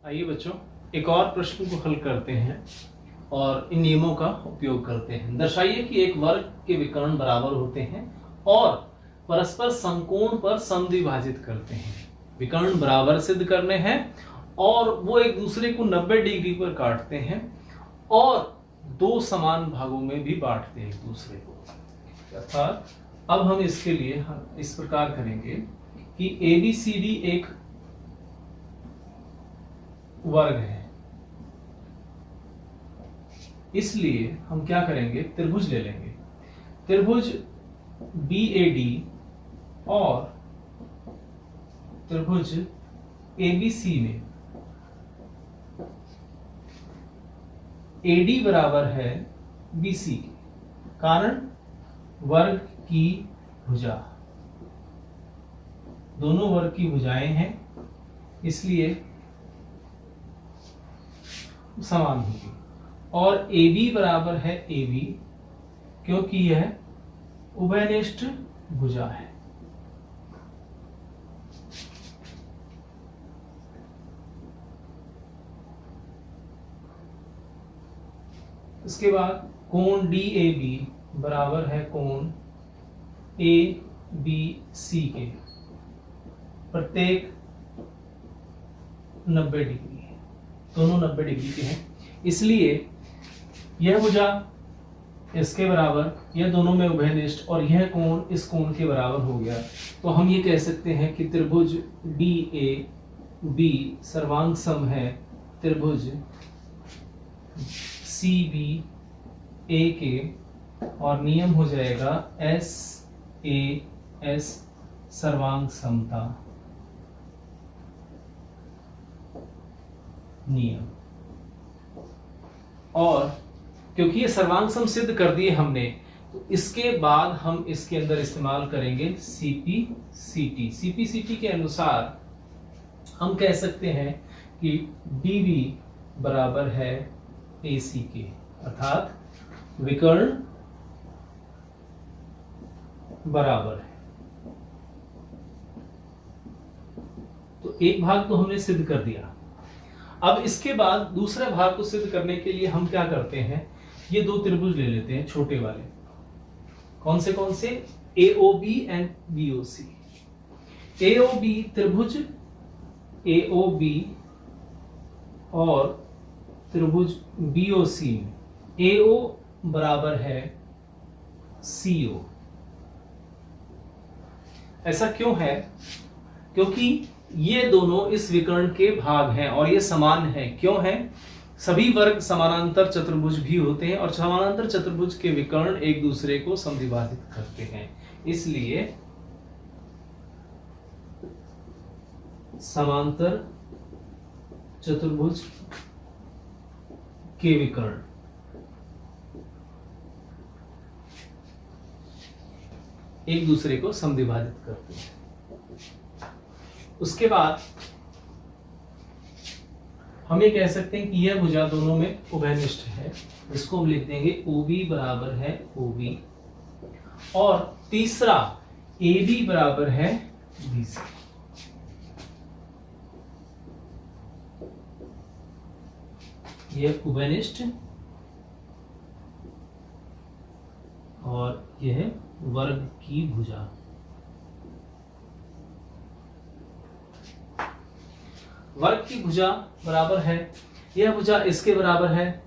आइए बच्चों, एक और प्रश्न को हल करते हैं और इन नियमों का उपयोग करते हैं। दर्शाइए कि एक वर्ग के विकर्ण बराबर होते हैं और परस्पर समकोण पर समद्विभाजित करते हैं। विकर्ण बराबर सिद्ध करने हैं और वो एक दूसरे को 90 डिग्री पर काटते हैं और दो समान भागों में भी बांटते हैं एक दूसरे को। अर्थात अब हम इसके लिए इस प्रकार करेंगे कि ABCD एक वर्ग है, इसलिए हम क्या करेंगे, त्रिभुज ले लेंगे। त्रिभुज BAD और त्रिभुज ABC में AD बराबर है BC के, कारण वर्ग की भुजा, दोनों वर्ग की भुजाएं हैं इसलिए समान होगी। और AB बराबर है AB क्योंकि यह उभयनिष्ठ भुजा है। इसके बाद कोण DAB बराबर है कोण ABC के, प्रत्येक 90 डिग्री, दोनों 90 डिग्री के हैं, इसलिए यह भुजा इसके बराबर, यह दोनों में उभयनिष्ठ और यह कोण इस कोण के बराबर हो गया। तो हम ये कह सकते हैं कि त्रिभुज DAB सर्वांग सम है त्रिभुज CBA के, और नियम हो जाएगा SAS सर्वांग समता नियम। और क्योंकि ये सर्वांग सम सिद्ध कर दिए हमने, तो इसके बाद हम इसके अंदर इस्तेमाल करेंगे CPCT के अनुसार हम कह सकते हैं कि DB बराबर है AC के, अर्थात विकर्ण बराबर है। तो एक भाग तो हमने सिद्ध कर दिया। अब इसके बाद दूसरे भाग को सिद्ध करने के लिए हम क्या करते हैं, ये दो त्रिभुज ले लेते हैं छोटे वाले। कौन से AOB एंड BOC। AOB त्रिभुज AOB और त्रिभुज BOC में AO बराबर है CO। ऐसा क्यों है? क्योंकि ये दोनों इस विकर्ण के भाग हैं और ये समान है। क्यों है? सभी वर्ग समानांतर चतुर्भुज भी होते हैं और समानांतर चतुर्भुज के विकर्ण एक दूसरे को समद्विभाजित करते हैं, इसलिए समांतर चतुर्भुज के विकर्ण एक दूसरे को समद्विभाजित करते हैं। उसके बाद हम ये कह सकते हैं कि यह भुजा दोनों में उभयनिष्ठ है, जिसको हम लिख देंगे OB बराबर है OB, और तीसरा AB बराबर है BC। यह उभयनिष्ठ और यह वर्ग की भुजा। वर्ग की भुजा बराबर है, यह भुजा इसके बराबर है,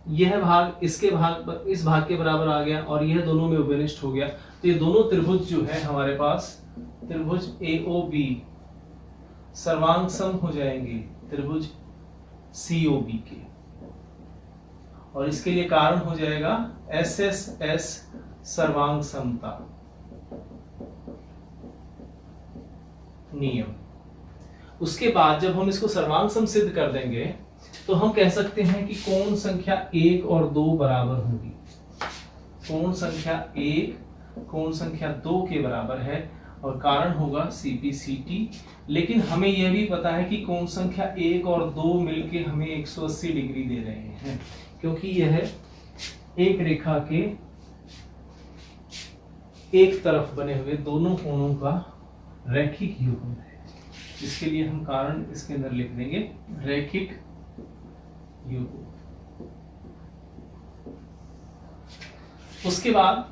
यह भाग इसके भाग इस भाग के बराबर आ गया और यह दोनों में उभयनिष्ठ हो गया। तो ये दोनों त्रिभुज जो है हमारे पास, त्रिभुज AOB सर्वांग सम हो जाएंगे त्रिभुज COB के, और इसके लिए कारण हो जाएगा SSS सर्वांग समता नियम। उसके बाद जब हम इसको सर्वांग सम सिद्ध कर देंगे तो हम कह सकते हैं कि कोण संख्या 1 और 2 बराबर होगी। कोण संख्या 1 कोण संख्या 2 के बराबर है और कारण होगा CPCT। लेकिन हमें यह भी पता है कि कोण संख्या 1 और 2 मिलके हमें 180 डिग्री दे रहे हैं, क्योंकि यह एक रेखा के एक तरफ बने हुए दोनों कोणों का रैखिक युग्म है। इसके लिए हम कारण इसके अंदर लिख देंगे रैखिक युग्म। उसके बाद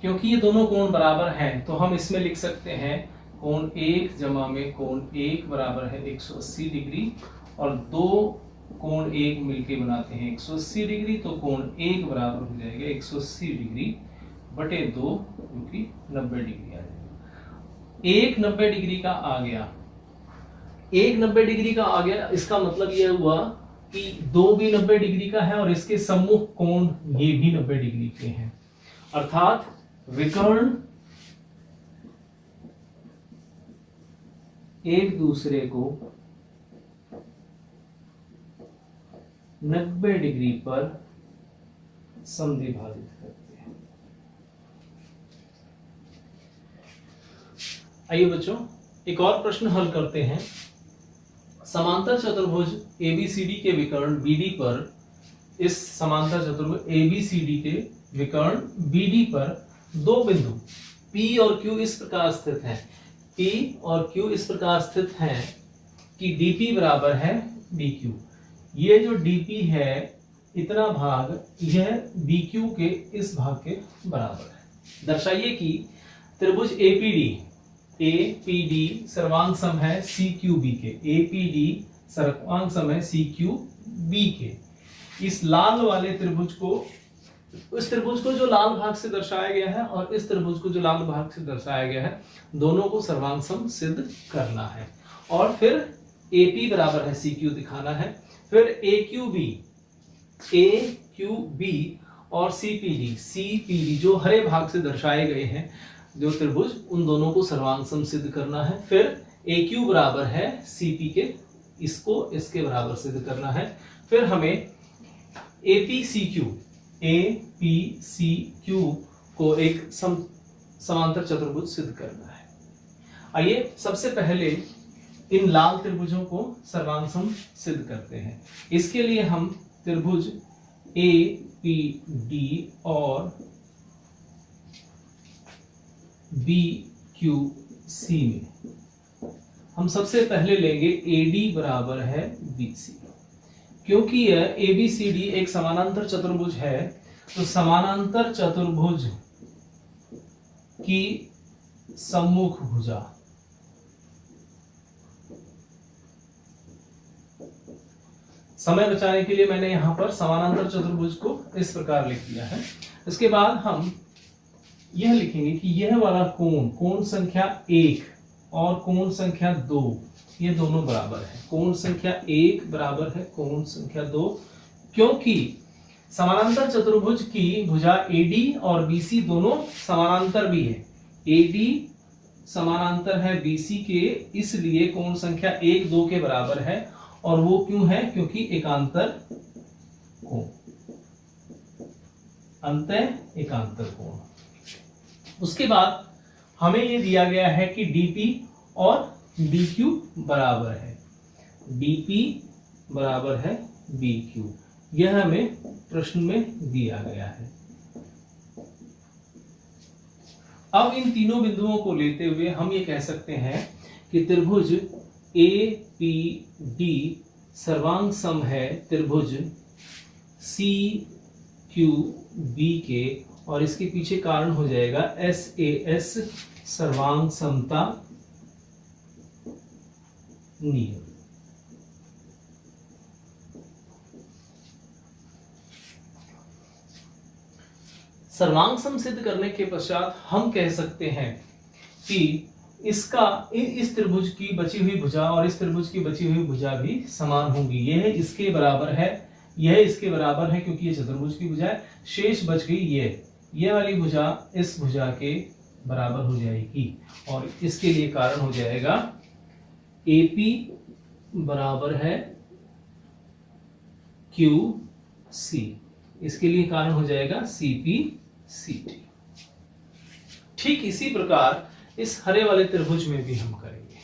क्योंकि ये दोनों कोण बराबर हैं तो हम इसमें लिख सकते हैं कोण 1 जमा में कोण 1 बराबर है 180 डिग्री, और दो कोण 1 मिलके बनाते हैं 180 डिग्री, तो कोण 1 बराबर हो जाएगा 180 डिग्री बटे 2, क्योंकि 90 डिग्री आ जाएगा। एक 90 डिग्री का आ गया, एक 90 डिग्री का आ गया, इसका मतलब यह हुआ कि दो भी 90 डिग्री का है और इसके सम्मुख कोण ये भी 90 डिग्री के हैं, अर्थात विकर्ण एक दूसरे को 90 डिग्री पर समद्विभाजित करते हैं। आइए बच्चों एक और प्रश्न हल करते हैं। समांतर चतुर्भुज ABCD के विकर्ण BD पर, इस समांतर चतुर्भुज ABCD के विकर्ण BD पर दो बिंदु P और Q इस प्रकार स्थित हैं, P और Q इस प्रकार स्थित हैं कि DP बराबर है DQ। ये जो DP है इतना भाग यह BQ के इस भाग के बराबर है। दर्शाइए कि त्रिभुज APD सर्वांग सम है CQB के, APD सर्वांग सम है CQB के। इस लाल वाले त्रिभुज को, इस त्रिभुज को जो लाल भाग से दर्शाया गया है और इस त्रिभुज को जो लाल भाग से दर्शाया गया है, दोनों को सर्वांग सम सिद्ध करना है। और फिर AP बराबर है CQ दिखाना है, फिर AQB और CPD जो हरे भाग से दर्शाए गए हैं जो त्रिभुज, उन दोनों को सर्वांग सम सिद्ध करना है। फिर AQ बराबर है CP के, इसको इसके बराबर सिद्ध करना है। फिर हमें APCQ को एक समांतर चतुर्भुज सिद्ध करना है। आइए सबसे पहले इन लाल त्रिभुजों को सर्वांग सम सिद्ध करते हैं। इसके लिए हम त्रिभुज APD और BQC में हम सबसे पहले लेंगे AD बराबर है BC। क्योंकि यह ABCD एक समानांतर चतुर्भुज है, तो समानांतर चतुर्भुज की सम्मुख भुजा समय बचाने के लिए मैंने यहां पर समानांतर चतुर्भुज को इस प्रकार लिख दिया है। इसके बाद हम यह लिखेंगे कि यह वाला कोण, कोण संख्या 1 और कोण संख्या 2, ये दोनों बराबर है। कोण संख्या 1 बराबर है कोण संख्या 2, क्योंकि समानांतर चतुर्भुज की भुजा AD और BC दोनों समानांतर भी है। AD समानांतर है BC के, इसलिए कोण संख्या 1 2 के बराबर है। और वो क्यों है? क्योंकि एकांतर कोण, अंतः एकांतर कोण। उसके बाद हमें ये दिया गया है कि DP और BQ बराबर है, DP बराबर है BQ, यह हमें प्रश्न में दिया गया है। अब इन तीनों बिंदुओं को लेते हुए हम ये कह सकते हैं कि त्रिभुज APD सर्वांग सम है त्रिभुज CQB के, और इसके पीछे कारण हो जाएगा SAS सर्वांग समता नियम। सर्वांग सम सिद्ध करने के पश्चात हम कह सकते हैं कि इसका इस त्रिभुज की बची हुई भुजा और इस त्रिभुज की बची हुई भुजा भी समान होंगी। यह इसके बराबर है, यह इसके बराबर है क्योंकि ये चतुर्भुज की भुजा है। शेष बच गई ये वाली भुजा इस भुजा के बराबर हो जाएगी, और इसके लिए कारण हो जाएगा AP बराबर है QC, इसके लिए कारण हो जाएगा CPCT। ठीक इसी प्रकार इस हरे वाले त्रिभुज में भी हम करेंगे।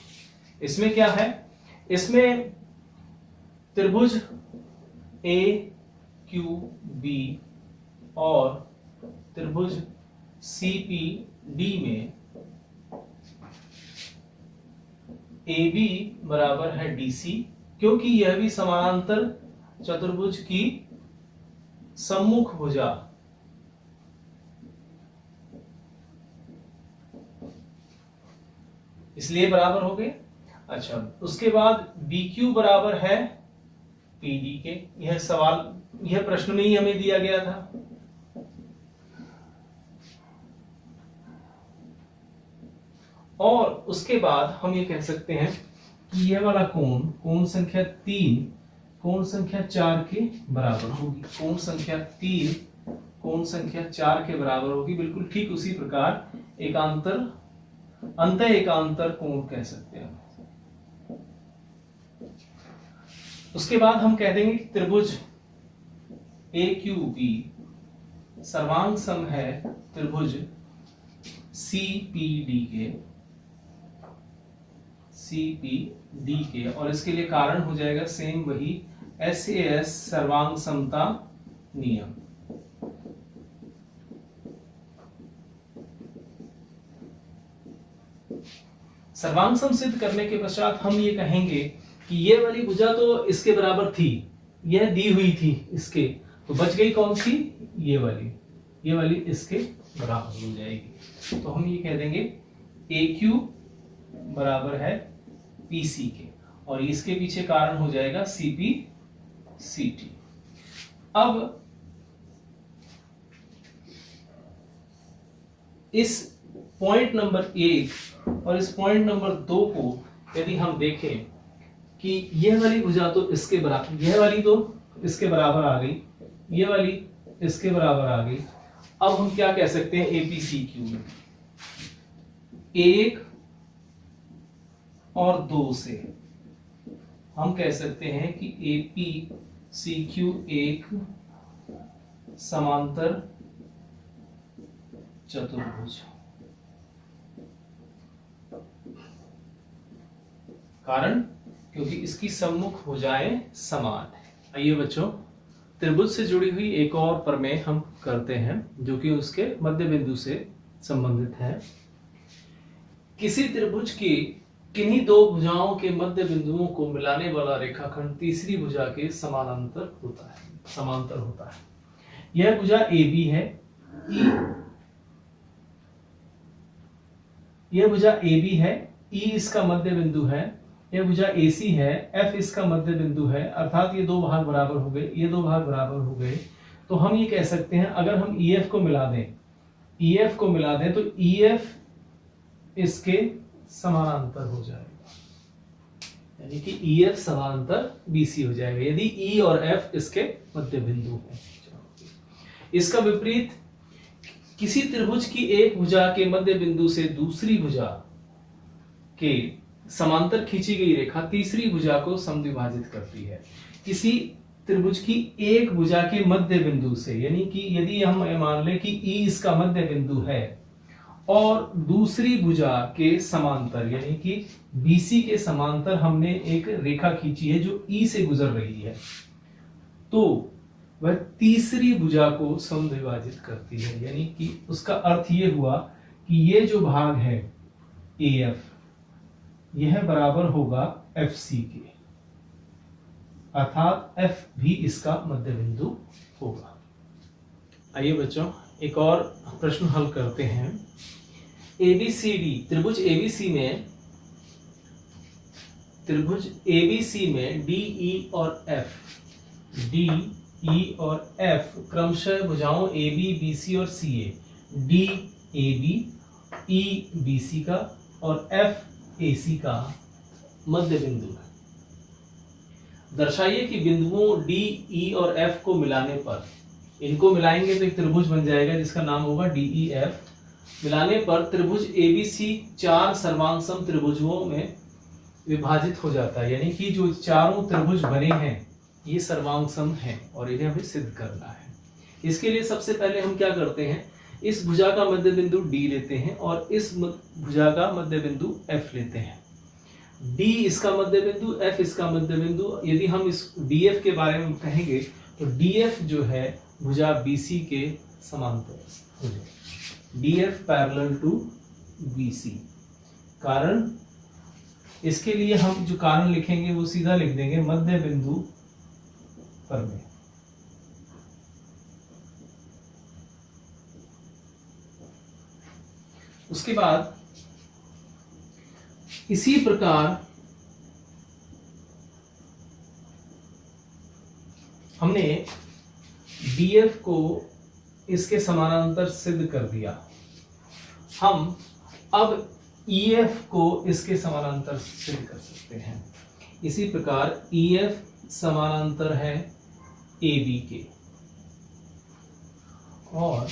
इसमें क्या है? इसमें त्रिभुज AQB और त्रिभुज CPD में ए बी बराबर है DC, क्योंकि यह भी समानांतर चतुर्भुज की सम्मुख भुजा इसलिए बराबर हो गए। अच्छा, उसके बाद BQ बराबर है PD के। यह सवाल, यह प्रश्न में ही हमें दिया गया था। और उसके बाद हम ये कह सकते हैं कि यह वाला कोण, कोण संख्या 3 कोण संख्या 4 के बराबर होगी। कोण संख्या 3 कोण संख्या 4 के बराबर होगी। बिल्कुल ठीक उसी प्रकार एकांतर, अंत एकांतर कोण कह सकते हैं। उसके बाद हम कह देंगे कि त्रिभुज AQB सर्वांग सम है त्रिभुज CPD के, और इसके लिए कारण हो जाएगा सेम वही SAS सर्वांग समता नियम। सर्वांग सम सिद्ध करने के पश्चात हम ये कहेंगे कि ये वाली भुजा तो इसके बराबर थी, यह दी हुई थी इसके, तो बच गई कौन सी, ये वाली इसके बराबर हो जाएगी। तो हम ये कह देंगे AQ बराबर है PC के, और इसके पीछे कारण हो जाएगा CPCT। अब इस पॉइंट नंबर 1 और इस पॉइंट नंबर 2 को यदि हम देखें कि यह वाली भुजा तो इसके बराबर, यह वाली तो इसके बराबर आ गई, ये वाली इसके बराबर आ गई। अब हम क्या कह सकते हैं APCQ में, 1 और 2 से हम कह सकते हैं कि APCQ एक समांतर चतुर्भुज, कारण क्योंकि इसकी सम्मुख भुजाएं समान है। आइए बच्चों, त्रिभुज से जुड़ी हुई एक और प्रमेय हम करते हैं जो कि उसके मध्य बिंदु से संबंधित है। किसी त्रिभुज की किन्हीं दो भुजाओं के मध्य बिंदुओं को मिलाने वाला रेखाखंड तीसरी भुजा के समांतर होता है। यह भुजा AB है, यह भुजा AB है, E इसका मध्य बिंदु है, यह भुजा AC है, F इसका मध्य बिंदु है, अर्थात ये दो भाग बराबर हो गए, ये दो भाग बराबर हो गए। तो हम ये कह सकते हैं, अगर हम EF को मिला दें तो EF इसके समानांतर हो जाएगा, यानी कि EF समांतर BC हो जाएगा यदि E और F इसके मध्य बिंदु हैं। इसका विपरीत, किसी त्रिभुज की एक भुजा के मध्य बिंदु से दूसरी भुजा के समांतर खींची गई रेखा तीसरी भुजा को समद्विभाजित करती है। किसी त्रिभुज की एक भुजा के मध्य बिंदु से, यानी कि यदि हम मान लें कि E इसका मध्य बिंदु है और दूसरी भुजा के समांतर यानी कि BC के समांतर हमने एक रेखा खींची है जो E से गुजर रही है, तो वह तीसरी भुजा को समद्विभाजित करती है। यानी कि उसका अर्थ ये हुआ कि ये जो भाग है AF, यह बराबर होगा FC के, अर्थात F भी इसका मध्य बिंदु होगा। आइए बच्चों, एक और प्रश्न हल करते हैं। ABCD त्रिभुज ABC में DE और F क्रमशः भुजाओं AB, BC और CA, DAB EBC का और FAC का मध्य बिंदु है। दर्शाइए कि बिंदुओं D, E और F को मिलाने पर, इनको मिलाएंगे तो एक त्रिभुज बन जाएगा जिसका नाम होगा DEF। मिलाने पर त्रिभुज ABC चार सर्वांगसम त्रिभुजों में विभाजित हो जाता है, यानी कि जो चारों त्रिभुज बने हैं ये सर्वांगसम हैं और इन्हें हमें सिद्ध करना है। इसके लिए सबसे पहले हम क्या करते हैं, इस भुजा का मध्य बिंदु D लेते हैं और इस भुजा का मध्य बिंदु F लेते हैं। D इसका मध्य बिंदु, F इसका मध्य बिंदु। यदि हम इस DF के बारे में कहेंगे तो DF जो है भुजा BC के समांतर हो जाएगा, DF पैरेलल टू BC। कारण इसके लिए हम जो कारण लिखेंगे वो सीधा लिख देंगे मध्य बिंदु प्रमेय। उसके बाद इसी प्रकार हमने BF को इसके समानांतर सिद्ध कर दिया। हम अब EF को इसके समानांतर सिद्ध कर सकते हैं। इसी प्रकार EF समानांतर है AB के, और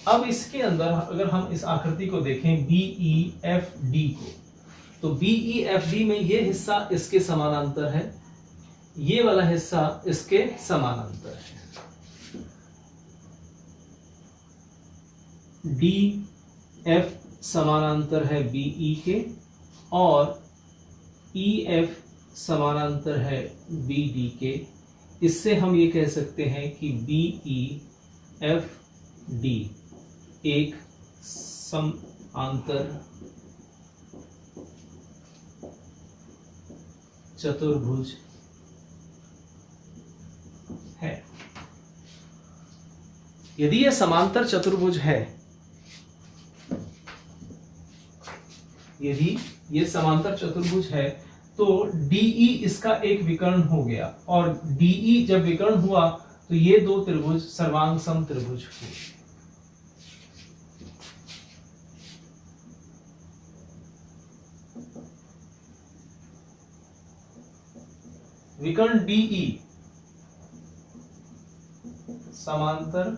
अब इसके अंदर अगर हम इस आकृति को देखें BEFD को, तो BEFD में ये हिस्सा इसके समानांतर है, ये वाला हिस्सा इसके समानांतर है। DF समानांतर है BE के, और EF समानांतर है BD के। इससे हम ये कह सकते हैं कि BEFD एक समांतर चतुर्भुज है। यदि यह समांतर चतुर्भुज है, यदि यह समांतर चतुर्भुज है, तो DE इसका एक विकर्ण हो गया, और DE जब विकर्ण हुआ तो ये दो त्रिभुज सर्वांग सम त्रिभुज हुए। विकर्ण DE समांतर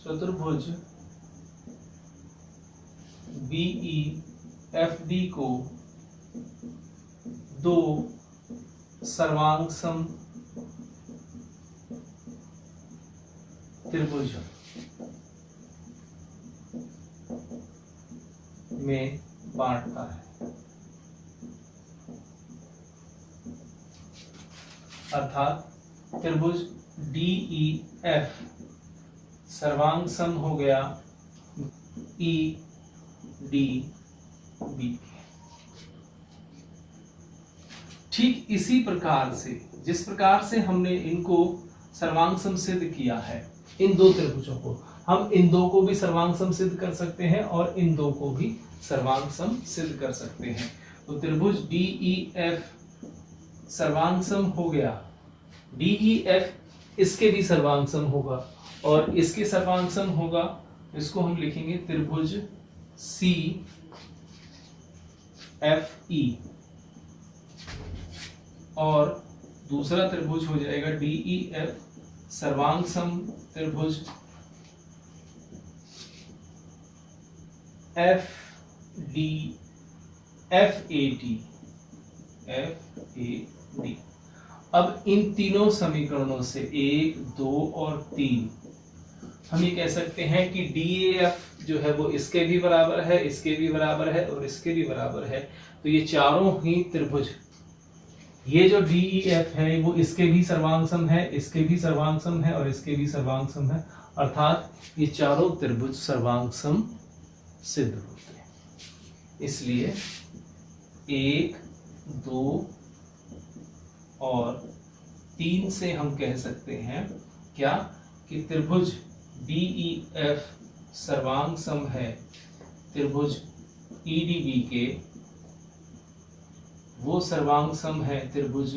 चतुर्भुज BEFD को दो सर्वांग सम त्रिभुज में बांटता है। अर्थात त्रिभुज DEF सर्वांग सम हो गया EDB। ठीक इसी प्रकार से, जिस प्रकार से हमने इनको सर्वांग सम सिद्ध किया है, इन दो त्रिभुजों को, हम इन दो को भी सर्वांग सम सिद्ध कर सकते हैं और इन दो को भी सर्वांग सम सिद्ध कर सकते हैं। तो त्रिभुज DEF सर्वांग सम हो गया, DEF इसके भी सर्वांग सम होगा, और इसके सर्वांग सम होगा, इसको हम लिखेंगे त्रिभुज CFE, और दूसरा त्रिभुज हो जाएगा DEF सर्वांग सम त्रिभुज FAD। अब इन तीनों समीकरणों से 1, 2 और 3 हम ये कह सकते हैं कि DEF जो है वो इसके भी बराबर है, इसके भी बराबर है और इसके भी बराबर है। तो ये चारों ही त्रिभुज, ये जो DEF है वो इसके भी सर्वांग सम है, इसके भी सर्वांग सम है और इसके भी सर्वांग सम है। अर्थात ये चारों त्रिभुज सर्वांग सम सिद्ध होते हैं। इसलिए 1, 2 और 3 से हम कह सकते हैं क्या कि त्रिभुज DEF सर्वांग सम है त्रिभुज EDB के, वो सर्वांग सम है त्रिभुज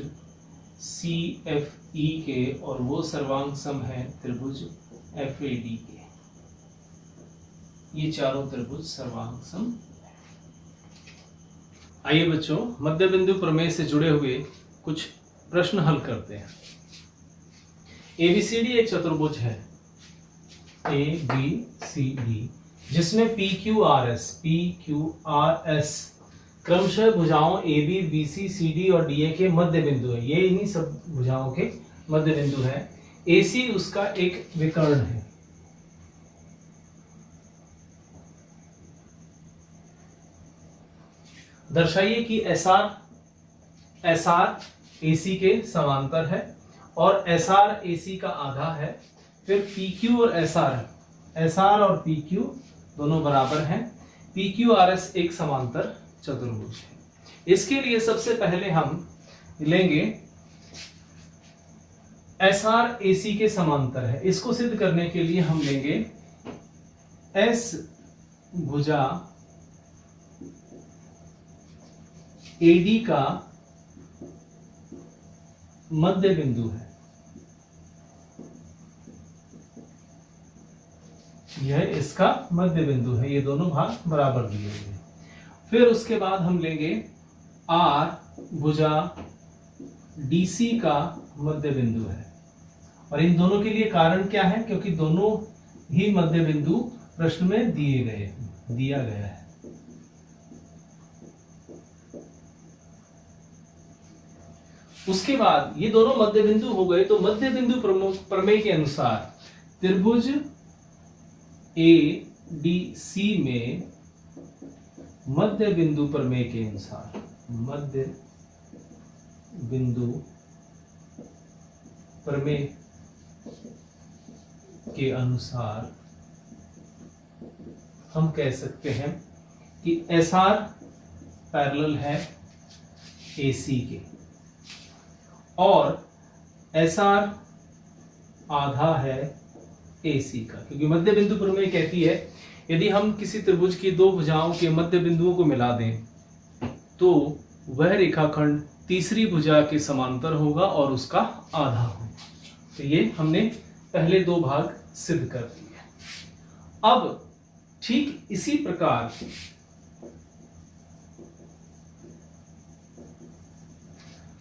CFE के, और वो सर्वांग सम है त्रिभुज FAD के। ये चारों त्रिभुज सर्वांग सम। आइए बच्चों, मध्य बिंदु प्रमेय से जुड़े हुए कुछ प्रश्न हल करते हैं। ABCD एक चतुर्भुज है, ABCD, जिसमें PQRS क्रमशः भुजाओं AB, BC, CD और DA के मध्य बिंदु है। ये इन्हीं सब भुजाओं के मध्य बिंदु है। AC उसका एक विकर्ण है। दर्शाइए कि SR AC के समांतर है और SR AC का आधा है। फिर PQ और SR एस आर और पी क्यू दोनों बराबर हैं। पी क्यू आर एस एक समांतर चतुर्भुज है। इसके लिए सबसे पहले हम लेंगे एस आर ए सी के समांतर है। इसको सिद्ध करने के लिए हम लेंगे एस भुजा एडी का मध्य बिंदु है। यह इसका मध्य बिंदु है। ये दोनों भाग बराबर दिए हुए हैं। फिर उसके बाद हम लेंगे आर भुजा डीसी का मध्य बिंदु है। और इन दोनों के लिए कारण क्या है? क्योंकि दोनों ही मध्य बिंदु प्रश्न में दिया गया है। उसके बाद ये दोनों मध्य बिंदु हो गए, तो मध्य बिंदु प्रमेय के अनुसार त्रिभुज ए डी सी में मध्य बिंदु प्रमेय के अनुसार, मध्य बिंदु प्रमेय के अनुसार हम कह सकते हैं कि एस आर पैरेलल है एसी के और एस आर आधा है एसी का। क्योंकि मध्य बिंदु प्रमेय कहती है यदि हम किसी त्रिभुज की दो भुजाओं के मध्य बिंदुओं को मिला दें तो वह रेखाखंड तीसरी भुजा के समांतर होगा और उसका आधा होगा। तो ये हमने पहले दो भाग सिद्ध कर दिए। अब ठीक इसी प्रकार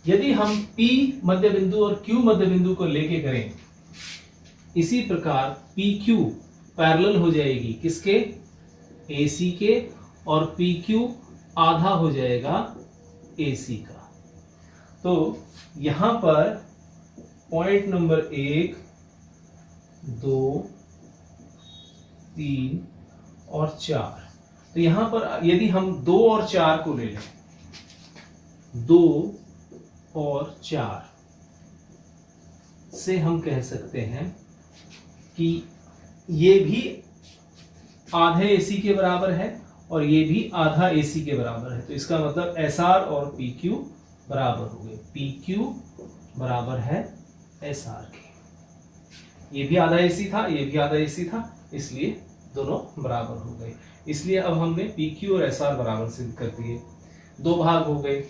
यदि हम P मध्य बिंदु और Q मध्य बिंदु को लेके करें, इसी प्रकार PQ पैरेलल हो जाएगी किसके? AC के, और PQ आधा हो जाएगा AC का। तो यहां पर पॉइंट नंबर 1, 2, 3 और 4, तो यहां पर यदि हम 2 और 4 को ले लें, 2 और 4 से हम कह सकते हैं कि ये भी आधे एसी के बराबर है और ये भी आधा एसी के बराबर है। तो इसका मतलब एस आर और पी क्यू बराबर हो गए। पी क्यू बराबर है एस आर के। ये भी आधा एसी था, ये भी आधा एसी था, इसलिए दोनों बराबर हो गए। इसलिए अब हमने पी क्यू और एस आर बराबर सिद्ध कर दिए। दो भाग हो गए।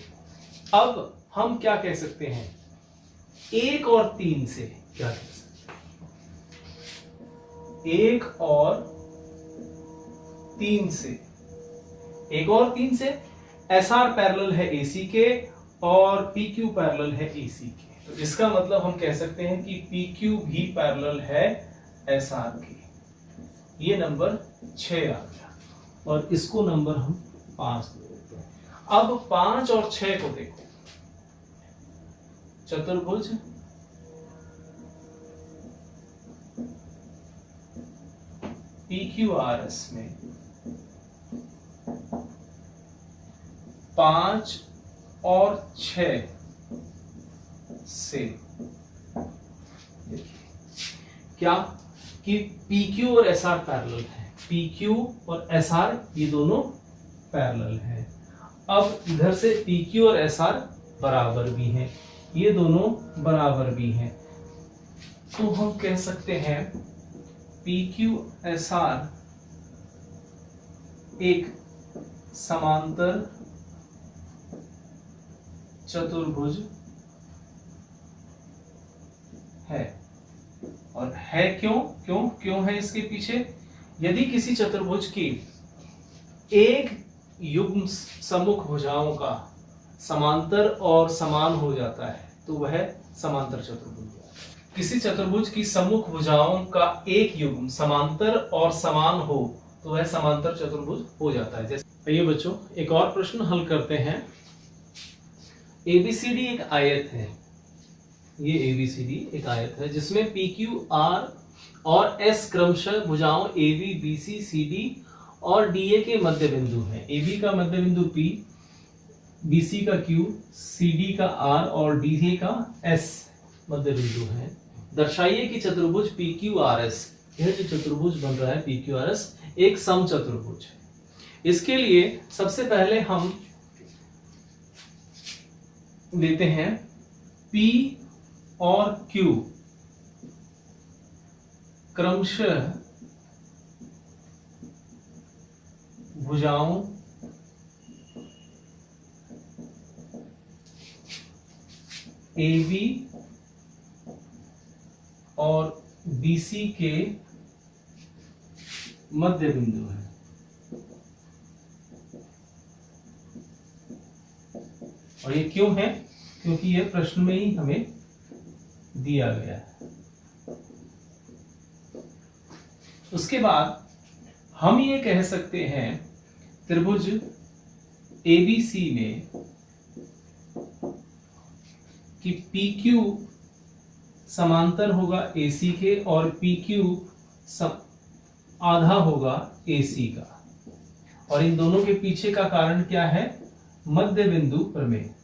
अब हम क्या कह सकते हैं? 1 और 3 से क्या कह सकते हैं? 1 और 3 से, 1 और 3 से एस आर पैरेलल है एसी के और पी क्यू पैरेलल है एसी के। तो इसका मतलब हम कह सकते हैं कि पी क्यू भी पैरेलल है एस आर के। ये नंबर 6 आ गया और इसको नंबर हम 5 दे देते हैं। अब 5 और 6 को देखो। चतुर्भुज PQRS में 5 और 6 से क्या कि PQ और SR पैरेलल है। PQ और SR ये दोनों पैरेलल है। अब इधर से PQ और SR बराबर भी हैं, ये दोनों बराबर भी हैं। तो हम कह सकते हैं PQSR एक समांतर चतुर्भुज है। और है क्यों है इसके पीछे? यदि किसी चतुर्भुज की एक युग्म सम्मुख भुजाओं का समांतर और समान हो जाता है तो वह समांतर चतुर्भुज है। किसी चतुर्भुज की सम्मुख भुजाओं का एक युग्म समांतर और समान हो तो वह समांतर चतुर्भुज हो जाता है। जैसे ये बच्चों एक और प्रश्न हल करते हैं। एबीसीडी एक आयत है। ये एबीसीडी एक आयत है जिसमें पी क्यू आर और एस क्रमशः भुजाओं AB BC CD और DA के मध्य बिंदु हैं। AB का मध्य बिंदु P, BC का Q, CD का R और DA का S मध्य बिंदु है। दर्शाइए कि चतुर्भुज PQRS यह जो चतुर्भुज बन रहा है PQRS एक समचतुर्भुज है। इसके लिए सबसे पहले हम लेते हैं P और Q क्रमशः भुजाओं AB और BC के मध्य बिंदु है। और ये क्यों है? क्योंकि ये प्रश्न में ही हमें दिया गया है। उसके बाद हम ये कह सकते हैं त्रिभुज ABC में कि PQ समांतर होगा AC के और PQ आधा होगा AC का। और इन दोनों के पीछे का कारण क्या है? मध्य बिंदु प्रमेय।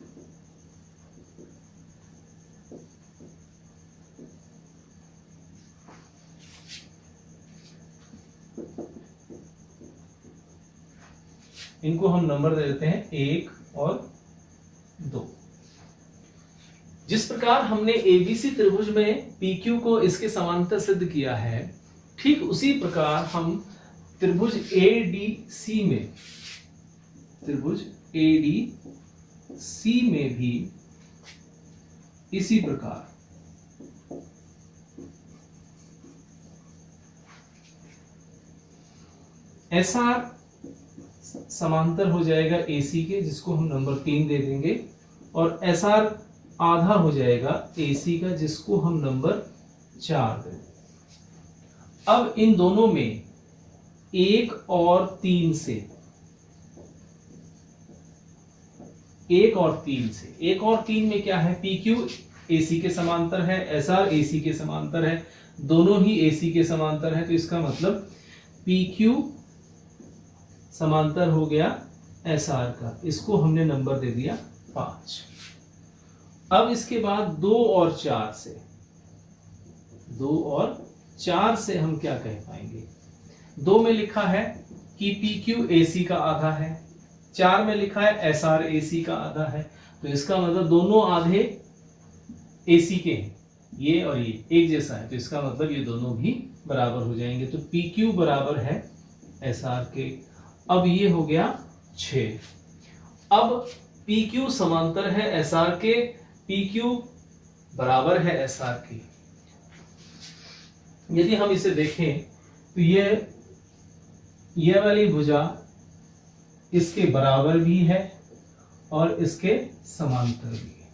इनको हम नंबर दे देते हैं 1 और 2। जिस प्रकार हमने ABC त्रिभुज में PQ को इसके समांतर सिद्ध किया है, ठीक उसी प्रकार हम त्रिभुज ADC में भी इसी प्रकार SR समांतर हो जाएगा AC के, जिसको हम नंबर 3 दे देंगे, और SR आधा हो जाएगा AC का, जिसको हम नंबर 4 दे देंगे। अब इन दोनों में 1 और 3 से 1 और 3 में क्या है? PQ AC के समांतर है, SR AC के समांतर है, दोनों ही AC के समांतर है। तो इसका मतलब PQ समांतर हो गया SR का, इसको हमने नंबर दे दिया 5। अब इसके बाद 2 और 4 से हम क्या कह पाएंगे? 2 में लिखा है कि PQ AC का आधा है, 4 में लिखा है SR AC का आधा है। तो इसका मतलब दोनों आधे AC के हैं, ये और ये एक जैसा है, तो इसका मतलब ये दोनों भी बराबर हो जाएंगे। तो PQ बराबर है SR के। अब ये हो गया 6। अब PQ समांतर है SR के, PQ बराबर है SR के। यदि हम इसे देखें तो ये वाली भुजा इसके बराबर भी है और इसके समांतर भी है।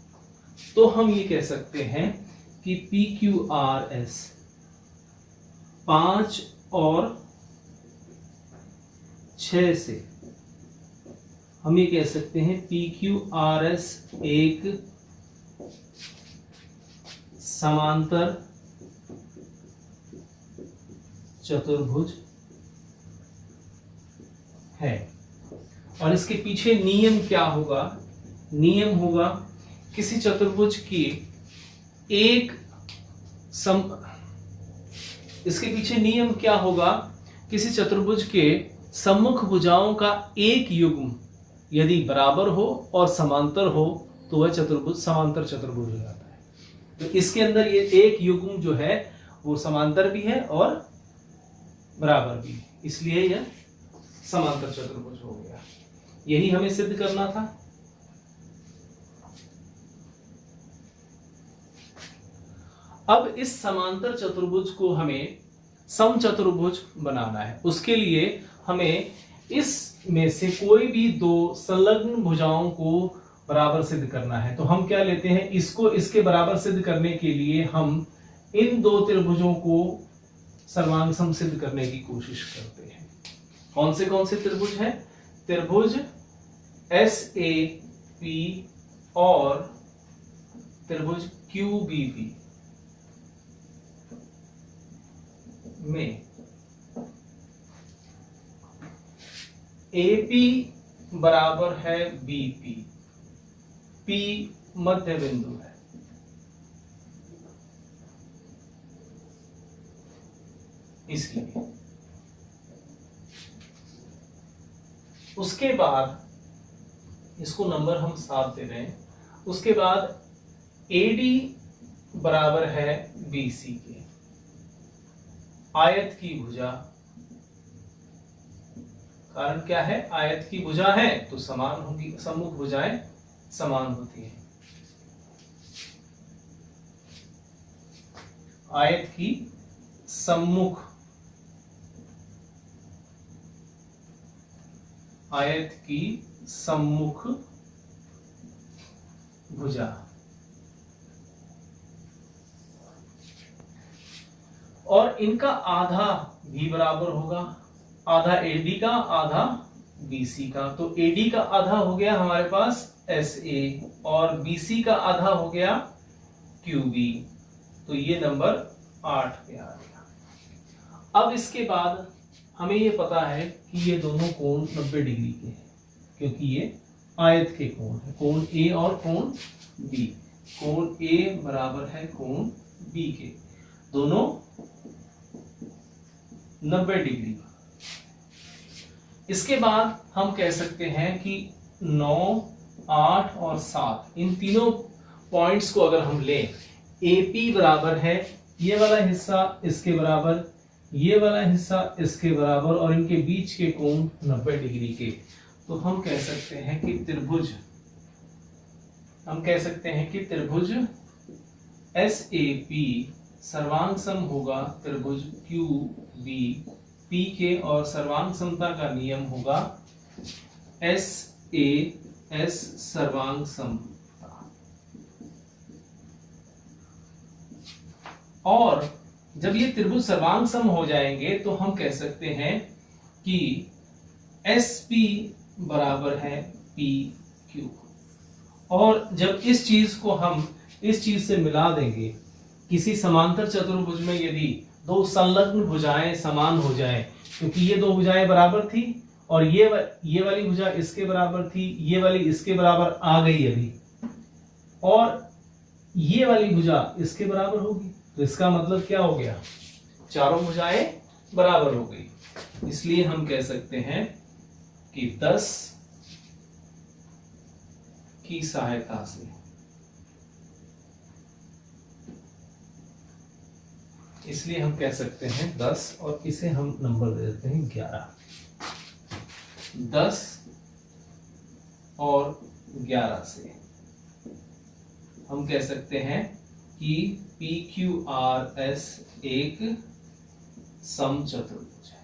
तो हम ये कह सकते हैं कि PQRS 5 और 6 से हम ये कह सकते हैं PQRS एक समांतर चतुर्भुज है। और इसके पीछे नियम क्या होगा? नियम होगा किसी चतुर्भुज की इसके पीछे नियम क्या होगा? किसी चतुर्भुज के सम्मुख भुजाओं का एक युग्म यदि बराबर हो और समांतर हो तो वह चतुर्भुज समांतर चतुर्भुज हो जाता है। तो इसके अंदर ये एक युग्म जो है वो समांतर भी है और बराबर भी है, इसलिए यह समांतर चतुर्भुज हो गया। यही हमें सिद्ध करना था। अब इस समांतर चतुर्भुज को हमें समचतुर्भुज बनाना है। उसके लिए हमें इस में से कोई भी 2 संलग्न भुजाओं को बराबर सिद्ध करना है। तो हम क्या लेते हैं? इसको इसके बराबर सिद्ध करने के लिए हम इन 2 त्रिभुजों को सर्वांग सम सिद्ध करने की कोशिश करते हैं। कौन से त्रिभुज हैं? त्रिभुज SAP और त्रिभुज QBP में AP बराबर है BP, P मध्य बिंदु है, इसलिए उसके बाद इसको नंबर हम 7 दे रहे हैं। उसके बाद AD बराबर है BC के, आयत की भुजा, कारण क्या है, आयत की भुजा है तो समान होगी, सम्मुख भुजाएं समान होती है। आयत की सम्मुख, आयत की सम्मुख भुजा, और इनका आधा भी बराबर होगा, आधा AD का आधा BC का। तो AD का आधा हो गया हमारे पास SA और BC का आधा हो गया QB। तो ये नंबर 8 पे आ गया। अब इसके बाद हमें ये पता है कि ये दोनों कोण 90 डिग्री के हैं, क्योंकि ये आयत के कोण है, कोण A और कोण B। कोण A बराबर है कोण B के, दोनों 90 डिग्री। इसके बाद हम कह सकते हैं कि 9, 8 और 7 इन तीनों पॉइंट्स को अगर हम लें, AP बराबर है ये वाला हिस्सा इसके बराबर, ये वाला हिस्सा इसके बराबर, और इनके बीच के कोण 90 डिग्री के। तो हम कह सकते हैं कि त्रिभुज, हम कह सकते हैं कि त्रिभुज SAP सर्वांग सम होगा त्रिभुज QBP के, और सर्वांग समता का नियम होगा SAS सर्वांग सम। और जब ये त्रिभुज सर्वांग सम हो जाएंगे तो हम कह सकते हैं कि SP बराबर है PQ। और जब इस चीज को हम इस चीज से मिला देंगे, किसी समांतर चतुर्भुज में यदि दो संलग्न भुजाएं समान हो जाएं, क्योंकि ये दो भुजाएं बराबर थी और ये वाली भुजा इसके बराबर थी, ये वाली इसके बराबर आ गई अभी, और ये वाली भुजा इसके बराबर होगी, तो इसका मतलब क्या हो गया, चारों भुजाएं बराबर हो गई। इसलिए हम कह सकते हैं कि 10 की सहायता से, इसलिए हम कह सकते हैं 10, और इसे हम नंबर दे देते हैं 11। 10 और 11 से हम कह सकते हैं कि PQRS एक समचतुर्भुज है।